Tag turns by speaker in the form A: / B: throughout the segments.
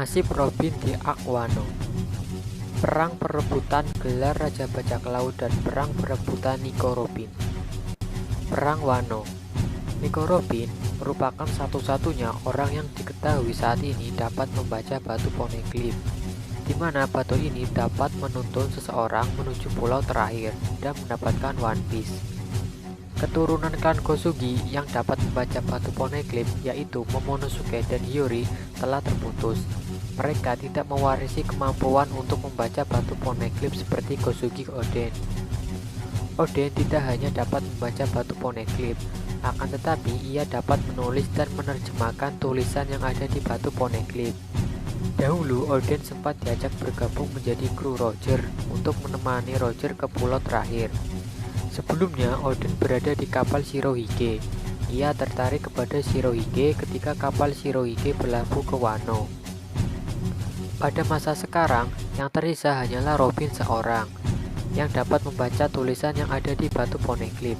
A: Nasib Robin di Ark Wano. Perang perebutan gelar Raja Bajak Laut dan perang perebutan Nico Robin. Perang Wano. Nico Robin merupakan satu-satunya orang yang diketahui saat ini dapat membaca batu poneglyph, di mana batu ini dapat menuntun seseorang menuju pulau terakhir dan mendapatkan One Piece. Keturunan klan Kozuki yang dapat membaca batu poneglyph, yaitu Momonosuke dan Hiyori, telah terputus. Mereka tidak mewarisi kemampuan untuk membaca batu poneglyph seperti Kozuki Oden. Oden tidak hanya dapat membaca batu poneglyph, akan tetapi ia dapat menulis dan menerjemahkan tulisan yang ada di batu poneglyph. Dahulu Oden sempat diajak bergabung menjadi kru Roger untuk menemani Roger ke pulau terakhir. Sebelumnya Oden berada di kapal Shirohige. Ia tertarik kepada Shirohige ketika kapal Shirohige berlabuh ke Wano. Pada masa sekarang, yang tersisa hanyalah Robin seorang yang dapat membaca tulisan yang ada di batu poneglyph.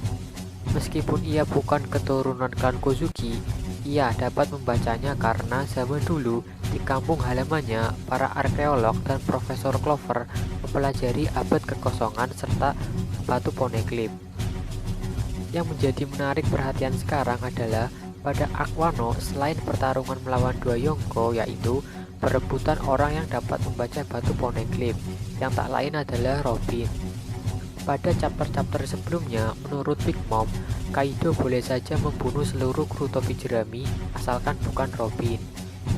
A: Meskipun ia bukan keturunan klan Kozuki, ia dapat membacanya karena zaman dulu di kampung halamannya para arkeolog dan Profesor Clover mempelajari abad kekosongan serta batu poneglyph. Yang menjadi menarik perhatian sekarang adalah pada Ark Wano, selain pertarungan melawan dua Yonko, yaitu perebutan orang yang dapat membaca batu poneglyph, yang tak lain adalah Robin. Pada chapter-chapter sebelumnya, menurut Big Mom, Kaido boleh saja membunuh seluruh kru topi jerami asalkan bukan Robin.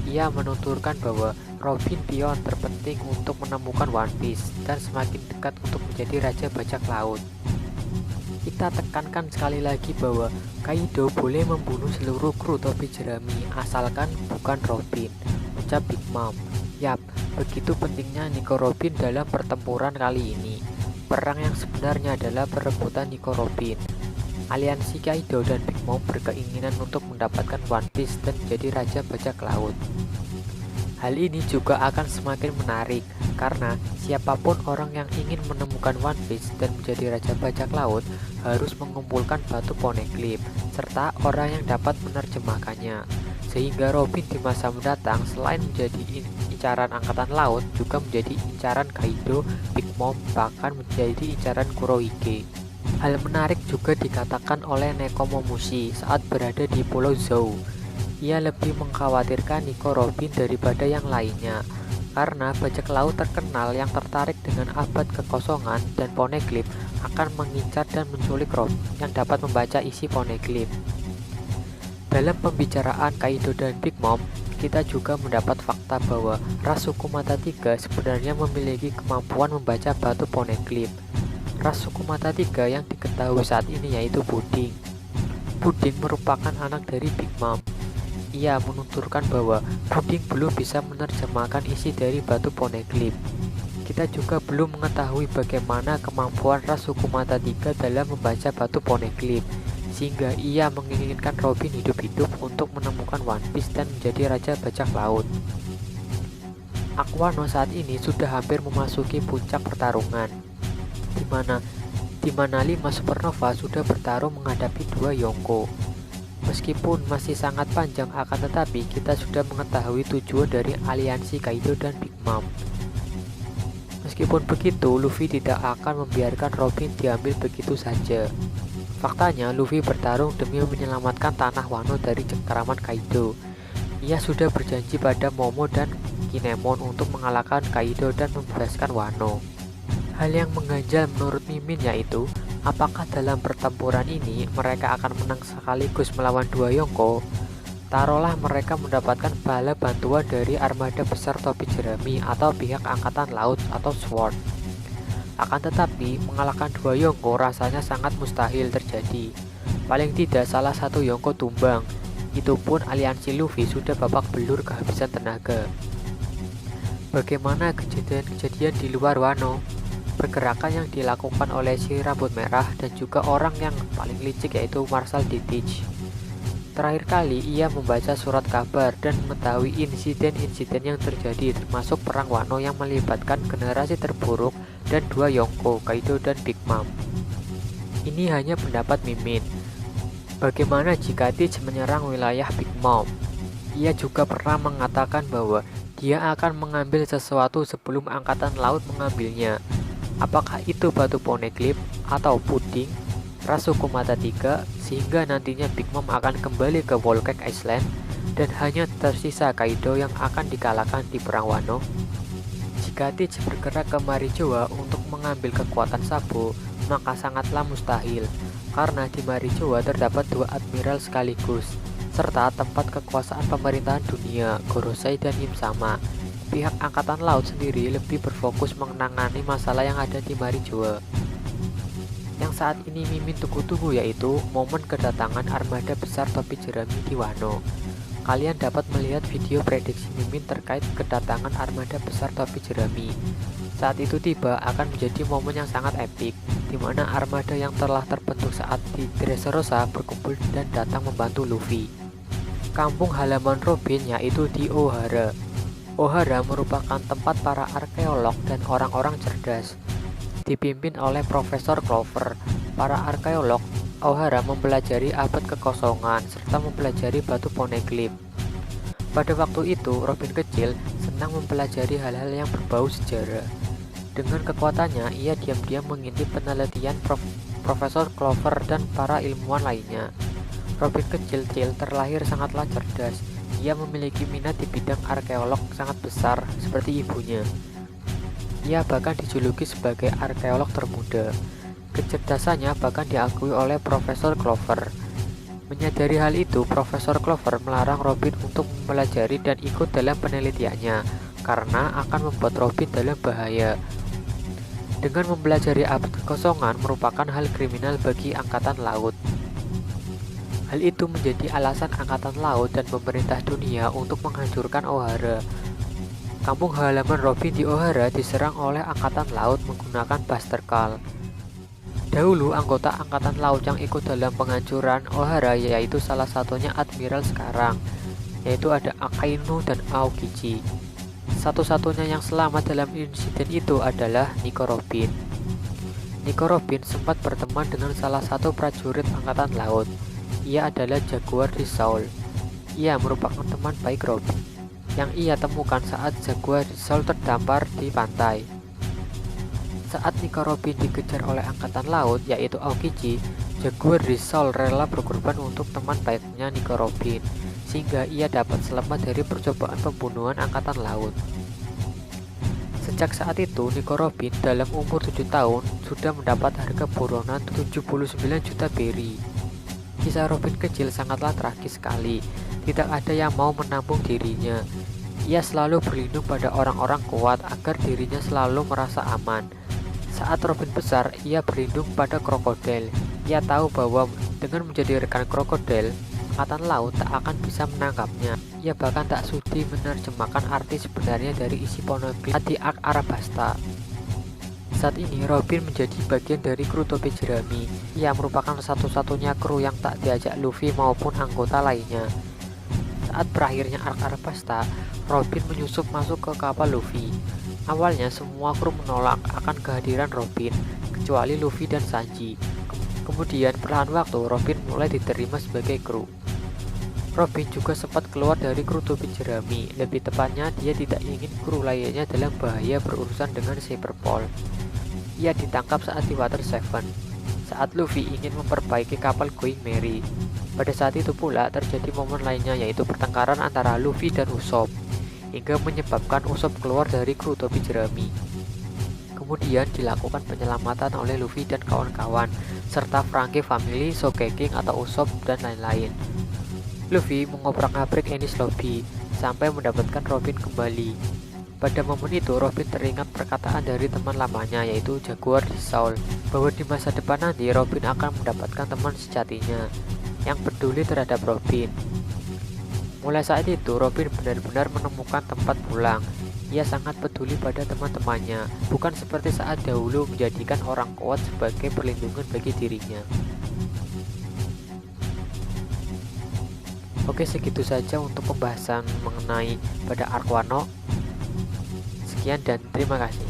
A: Ia menuturkan bahwa Robin pion terpenting untuk menemukan One Piece dan semakin dekat untuk menjadi Raja Bajak Laut. Kita tekankan sekali lagi bahwa Kaido boleh membunuh seluruh kru topi jerami asalkan bukan Robin, ucap Big Mom. Yap, begitu pentingnya Nico Robin dalam pertempuran kali ini. Perang yang sebenarnya adalah perebutan Nico Robin. Aliansi Kaido dan Big Mom berkeinginan untuk mendapatkan One Piece dan menjadi Raja Bajak Laut. Hal ini juga akan semakin menarik karena siapapun orang yang ingin menemukan One Piece dan menjadi Raja Bajak Laut harus mengumpulkan batu poneglyph serta orang yang dapat menerjemahkannya. Sehingga Robin di masa mendatang selain menjadi incaran angkatan laut juga menjadi incaran Kaido, Big Mom, bahkan menjadi incaran Kurohige. Hal menarik juga dikatakan oleh Nekomamushi saat berada di Pulau Zou. Ia lebih mengkhawatirkan Nico Robin daripada yang lainnya, karena bajak laut terkenal yang tertarik dengan abad kekosongan dan poneglyph akan mengincar dan menculik Robin yang dapat membaca isi poneglyph. Dalam pembicaraan Kaido dan Big Mom, kita juga mendapat fakta bahwa ras suku Mata Tiga sebenarnya memiliki kemampuan membaca batu poneglyph. Ras suku Mata Tiga yang diketahui saat ini yaitu Puding. Puding merupakan anak dari Big Mom. Ia menuturkan bahwa Puding belum bisa menerjemahkan isi dari batu poneglyph. Kita juga belum mengetahui bagaimana kemampuan ras suku Mata Tiga dalam membaca batu poneglyph, sehingga ia menginginkan Robin hidup-hidup untuk menemukan One Piece dan menjadi Raja Bajak Laut. Ark Wano saat ini sudah hampir memasuki puncak pertarungan, di mana 5 supernova sudah bertarung menghadapi 2 Yonko. Meskipun masih sangat panjang, akan tetapi kita sudah mengetahui tujuan dari aliansi Kaido dan Big Mom. Meskipun begitu, Luffy tidak akan membiarkan Robin diambil begitu saja. Faktanya, Luffy bertarung demi menyelamatkan tanah Wano dari cengkeraman Kaido. Ia sudah berjanji pada Momo dan Kinemon untuk mengalahkan Kaido dan membebaskan Wano. Hal yang mengganjal menurut Mimin yaitu, apakah dalam pertempuran ini mereka akan menang sekaligus melawan 2 Yonko? Taruhlah mereka mendapatkan bala bantuan dari armada besar topi jerami atau pihak angkatan laut atau SWORD. Akan tetapi, mengalahkan 2 Yonko rasanya sangat mustahil terjadi. Paling tidak salah satu Yonko tumbang. Itu pun aliansi Luffy sudah babak belur kehabisan tenaga. Bagaimana kejadian-kejadian di luar Wano? Pergerakan yang dilakukan oleh si rambut merah dan juga orang yang paling licik yaitu Marshal Ditich. Terakhir kali ia membaca surat kabar dan mengetahui insiden-insiden yang terjadi, termasuk perang Wano yang melibatkan generasi terburuk dan 2 Yonko, Kaido dan Big Mom. Ini hanya pendapat Mimin. Bagaimana jika Teach menyerang wilayah Big Mom? Ia juga pernah mengatakan bahwa Dia akan mengambil sesuatu sebelum angkatan laut mengambilnya. Apakah itu batu poneglyph atau puding, ras suku mata tiga, sehingga nantinya Big Mom akan kembali ke Whole Cake Island dan hanya tersisa Kaido yang akan dikalahkan di Perang Wano. Jika Teach bergerak ke Marijoa untuk mengambil kekuatan Sabo, maka sangatlah mustahil, karena di Marijoa terdapat dua admiral sekaligus, serta tempat kekuasaan pemerintahan dunia, Gorosei dan Im-sama. Pihak Angkatan Laut sendiri lebih berfokus menangani masalah yang ada di Marijoa. Yang saat ini Mimin tunggu-tunggu yaitu momen kedatangan armada besar topi jerami di Wano. Kalian dapat melihat video prediksi Mimin terkait kedatangan armada besar topi jerami. Saat itu tiba akan menjadi momen yang sangat epik, di mana armada yang telah terbentuk saat di Dressrosa berkumpul dan datang membantu Luffy. Kampung halaman Robin yaitu di Ohara. Ohara merupakan tempat para arkeolog dan orang-orang cerdas. Dipimpin oleh Profesor Clover, para arkeolog Ohara mempelajari abad kekosongan serta mempelajari batu poneglyph. Pada waktu itu, Robin kecil senang mempelajari hal-hal yang berbau sejarah. Dengan kekuatannya, ia diam-diam mengintip penelitian Profesor Clover dan para ilmuwan lainnya. Robin kecil terlahir sangatlah cerdas. Ia memiliki minat di bidang arkeolog sangat besar seperti ibunya. Ia bahkan dijuluki sebagai arkeolog termuda. Kecerdasannya bahkan diakui oleh Profesor Clover. Menyadari hal itu, Profesor Clover melarang Robin untuk mempelajari dan ikut dalam penelitiannya karena akan membuat Robin dalam bahaya. Dengan mempelajari abad kekosongan merupakan hal kriminal bagi Angkatan Laut. Hal itu menjadi alasan Angkatan Laut dan pemerintah dunia untuk menghancurkan Ohara. Kampung halaman Robin di Ohara diserang oleh Angkatan Laut menggunakan Buster Call. Dahulu anggota Angkatan Laut yang ikut dalam penghancuran Ohara yaitu salah satunya Admiral sekarang, yaitu ada Akainu dan Aokiji. Satu-satunya yang selamat dalam insiden itu adalah Nico Robin. Nico Robin sempat berteman dengan salah satu prajurit Angkatan Laut. Ia adalah Jaguar di Soul. Ia merupakan teman baik Robin yang ia temukan saat Jaguar di Soul terdampar di pantai. Saat Nico Robin dikejar oleh Angkatan Laut yaitu Aokiji, Jaguar di Soul rela berkorban untuk teman baiknya Nico Robin, sehingga ia dapat selamat dari percobaan pembunuhan Angkatan Laut. Sejak saat itu, Nico Robin dalam umur 7 tahun sudah mendapat harga buronan 79 juta beri. Kisah Robin kecil sangatlah tragis sekali. Tidak ada yang mau menampung dirinya. Ia selalu berlindung pada orang-orang kuat agar dirinya selalu merasa aman. Saat Robin besar, ia berlindung pada krokodil. Ia tahu bahwa dengan menjadi rekan krokodil, Angkatan Laut tak akan bisa menangkapnya. Ia bahkan tak sudi menerjemahkan arti sebenarnya dari isi poneglyph di Ark Arabasta. Saat ini Robin menjadi bagian dari kru topi jerami. Ia merupakan satu-satunya kru yang tak diajak Luffy maupun anggota lainnya. Saat berakhirnya Ark Arabasta, Robin menyusup masuk ke kapal Luffy. Awalnya semua kru menolak akan kehadiran Robin, kecuali Luffy dan Sanji. Kemudian perlahan waktu Robin mulai diterima sebagai kru. Robin juga sempat keluar dari kru topi jerami. Lebih tepatnya, dia tidak ingin kru lainnya dalam bahaya berurusan dengan Cyberpol. Ia ditangkap saat di Water 7, saat Luffy ingin memperbaiki kapal Going Merry. Pada saat itu pula terjadi momen lainnya yaitu pertengkaran antara Luffy dan Usopp, hingga menyebabkan Usopp keluar dari kru topi jerami. Kemudian dilakukan penyelamatan oleh Luffy dan kawan-kawan, serta Franky Family, Sogeking atau Usopp dan lain-lain. Luffy mengobrak-abrik Enies Lobby sampai mendapatkan Robin kembali. Pada momen itu, Robin teringat perkataan dari teman lamanya yaitu Jaguar di Soul, bahwa di masa depan nanti Robin akan mendapatkan teman sejatinya yang peduli terhadap Robin. Mulai saat itu, Robin benar-benar menemukan tempat pulang. Ia sangat peduli pada teman-temannya, bukan seperti saat dahulu menjadikan orang kuat sebagai perlindungan bagi dirinya. Oke, segitu saja untuk pembahasan mengenai pada Ark Wano. Sekian dan terima kasih.